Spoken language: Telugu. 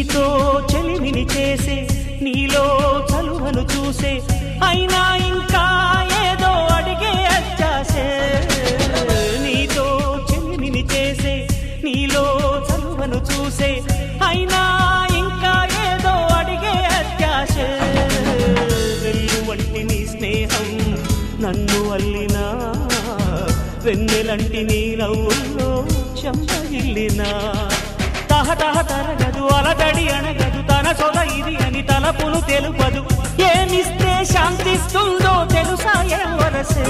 నీతో చెలిమిని చేసే నీలో చలువను చూసే అయినా ఇంకా ఏదో అడిగే అత్యాసే నీతో చెలిమిని చేసే నీలో చలువను చూసే అయినా ఇంకా ఏదో అడిగే అత్యాసే వెళ్ళు వంటి నీ స్నేహం నన్ను అల్లినా వెన్నెలంటి నీ నవ్వుల్లో చెంపగిల్లినా తహతహ తరగదు అలదడి అనగదు తన సొద ఇది అని తలపులు తెలుపదు ఏమిస్తే శాంతిస్తుందో తెలుసా ఎవరసే